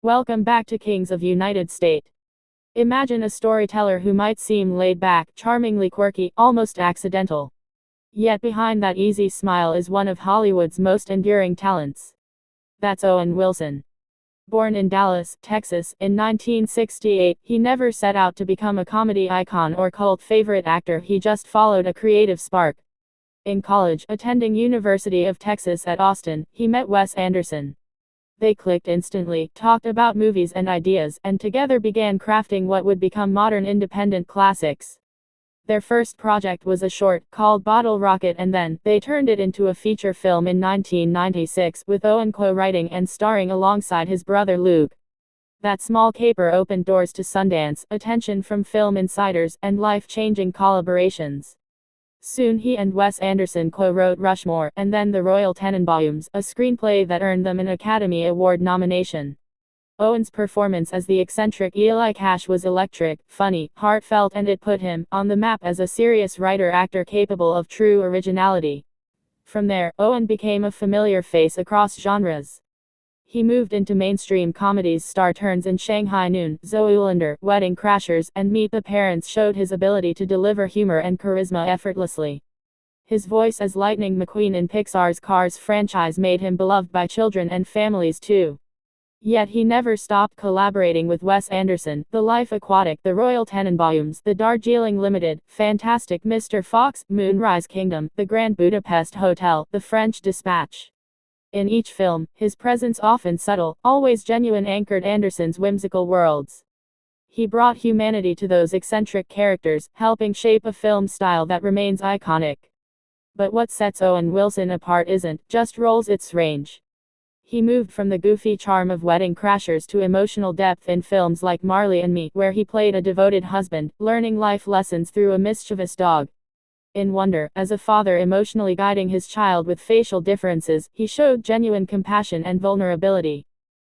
Welcome back to Kings of United States. Imagine a storyteller who might seem laid back, charmingly quirky, almost accidental. Yet behind that easy smile is one of Hollywood's most enduring talents. That's Owen Wilson. Born in Dallas, Texas, in 1968, he never set out to become a comedy icon or cult favorite actor, he just followed a creative spark. In college, attending University of Texas at Austin, he met Wes Anderson. They clicked instantly, talked about movies and ideas, and together began crafting what would become modern independent classics. Their first project was a short, called Bottle Rocket, and then, they turned it into a feature film in 1996, with Owen co-writing and starring alongside his brother Luke. That small caper opened doors to Sundance, attention from film insiders, and life-changing collaborations. Soon he and Wes Anderson co-wrote Rushmore, and then The Royal Tenenbaums, a screenplay that earned them an Academy Award nomination. Owen's performance as the eccentric Eli Cash was electric, funny, heartfelt, and it put him on the map as a serious writer-actor capable of true originality. From there, Owen became a familiar face across genres. He moved into mainstream comedies. Star turns in Shanghai Noon, Zoolander, Wedding Crashers, and Meet the Parents showed his ability to deliver humor and charisma effortlessly. His voice as Lightning McQueen in Pixar's Cars franchise made him beloved by children and families too. Yet he never stopped collaborating with Wes Anderson. The Life Aquatic, The Royal Tenenbaums, The Darjeeling Limited, Fantastic Mr. Fox, Moonrise Kingdom, The Grand Budapest Hotel, The French Dispatch. In each film, his presence, often subtle, always genuine, anchored Anderson's whimsical worlds. He brought humanity to those eccentric characters, helping shape a film style that remains iconic. But what sets Owen Wilson apart isn't just roles, it's range. He moved from the goofy charm of Wedding Crashers to emotional depth in films like Marley and Me, where he played a devoted husband, learning life lessons through a mischievous dog. In Wonder, as a father emotionally guiding his child with facial differences, he showed genuine compassion and vulnerability.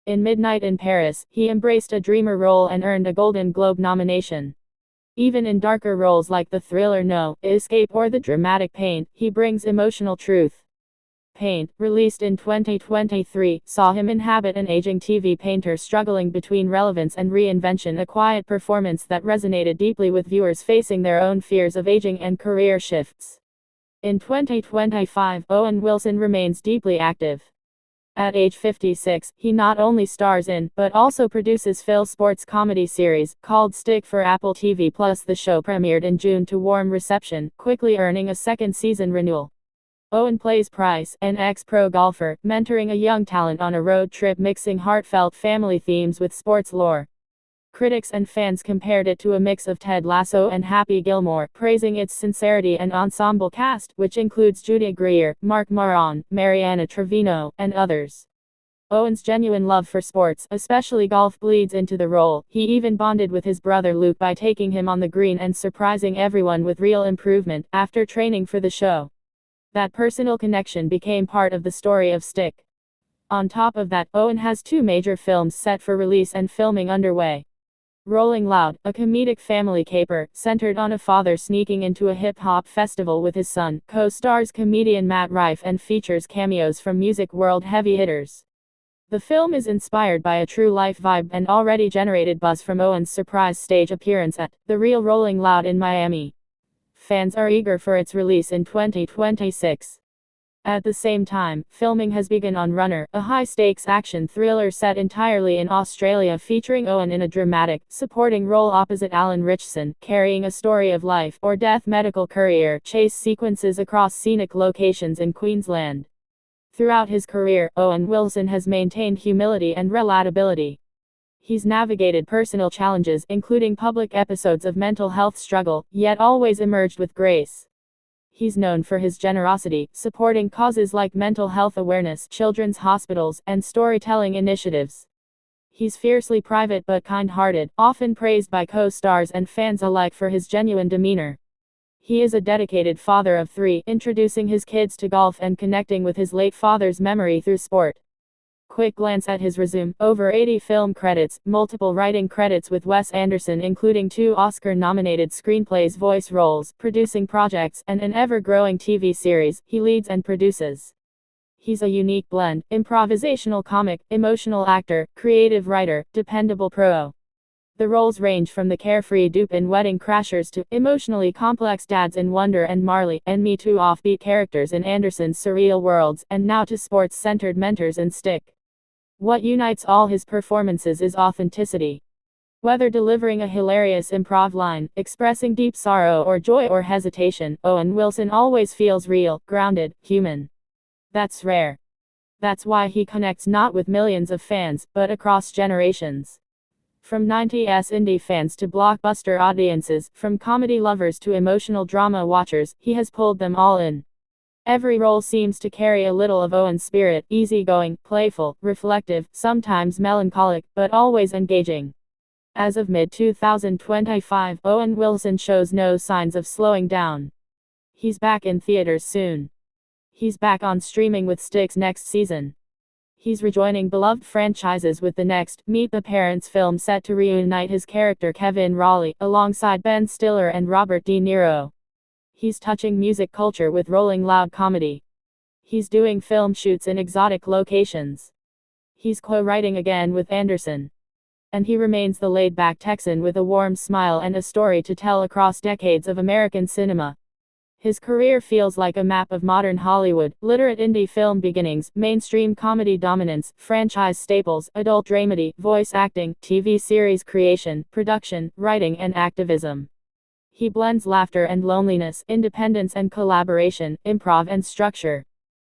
In Midnight in Paris, he embraced a dreamer role and earned a Golden Globe nomination. Even in darker roles like the thriller No Escape or the dramatic Paint, he brings emotional truth. Paint, released in 2023, saw him inhabit an aging TV painter struggling between relevance and reinvention, a quiet performance that resonated deeply with viewers facing their own fears of aging and career shifts. In 2025, Owen Wilson remains deeply active. At age 56, he not only stars in, but also produces Phil sports comedy series, called Stick for Apple TV+. The show premiered in June to warm reception, quickly earning a second season renewal. Owen plays Price, an ex-pro golfer, mentoring a young talent on a road trip, mixing heartfelt family themes with sports lore. Critics and fans compared it to a mix of Ted Lasso and Happy Gilmore, praising its sincerity and ensemble cast, which includes Judy Greer, Mark Maron, Mariana Trevino, and others. Owen's genuine love for sports, especially golf, bleeds into the role. He even bonded with his brother Luke by taking him on the green and surprising everyone with real improvement after training for the show. That personal connection became part of the story of Stick. On top of that, Owen has two major films set for release and filming underway. Rolling Loud, a comedic family caper, centered on a father sneaking into a hip-hop festival with his son, co-stars comedian Matt Rife and features cameos from music world heavy hitters. The film is inspired by a true-life vibe and already generated buzz from Owen's surprise stage appearance at The Real Rolling Loud in Miami. Fans are eager for its release in 2026. At the same time, filming has begun on Runner, a high-stakes action thriller set entirely in Australia featuring Owen in a dramatic, supporting role opposite Alan Ritchson, carrying a story of life or death medical courier chase sequences across scenic locations in Queensland. Throughout his career, Owen Wilson has maintained humility and relatability. He's navigated personal challenges, including public episodes of mental health struggle, yet always emerged with grace. He's known for his generosity, supporting causes like mental health awareness, children's hospitals, and storytelling initiatives. He's fiercely private but kind-hearted, often praised by co-stars and fans alike for his genuine demeanor. He is a dedicated father of three, introducing his kids to golf and connecting with his late father's memory through sport. Quick glance at his resume: over 80 film credits, multiple writing credits with Wes Anderson including 2 Oscar-nominated screenplays, voice roles, producing projects, and an ever-growing TV series he leads and produces. He's a unique blend: improvisational comic, emotional actor, creative writer, dependable pro. The roles range from the carefree dupe in Wedding Crashers to emotionally complex dads in Wonder and Marley, and Me Too offbeat characters in Anderson's Surreal Worlds, and now to sports-centered mentors in Stick. What unites all his performances is authenticity. Whether delivering a hilarious improv line, expressing deep sorrow or joy or hesitation, Owen Wilson always feels real, grounded, human. That's rare. That's why he connects not with millions of fans, but across generations. From 90s indie fans to blockbuster audiences, from comedy lovers to emotional drama watchers, he has pulled them all in. Every role seems to carry a little of Owen's spirit: easygoing, playful, reflective, sometimes melancholic, but always engaging. As of mid-2025, Owen Wilson shows no signs of slowing down. He's back in theaters soon. He's back on streaming with Stick's next season. He's rejoining beloved franchises with the next Meet the Parents film, set to reunite his character Kevin Raleigh alongside Ben Stiller and Robert De Niro. He's touching music culture with Rolling Loud comedy. He's doing film shoots in exotic locations. He's co-writing again with Anderson. And he remains the laid-back Texan with a warm smile and a story to tell across decades of American cinema. His career feels like a map of modern Hollywood: literate indie film beginnings, mainstream comedy dominance, franchise staples, adult dramedy, voice acting, TV series creation, production, writing and activism. He blends laughter and loneliness, independence and collaboration, improv and structure.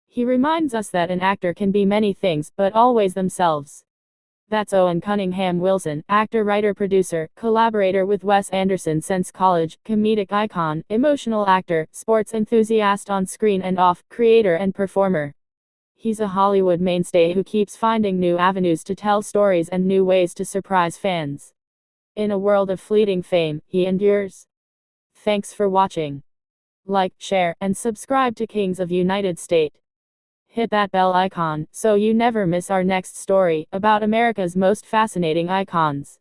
He reminds us that an actor can be many things, but always themselves. That's Owen Cunningham Wilson, actor, writer, producer, collaborator with Wes Anderson since college, comedic icon, emotional actor, sports enthusiast on screen and off, creator and performer. He's a Hollywood mainstay who keeps finding new avenues to tell stories and new ways to surprise fans. In a world of fleeting fame, he endures. Thanks for watching. Like, share, and subscribe to Kings of United State. Hit that bell icon, so you never miss our next story about America's most fascinating icons.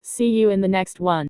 See you in the next one.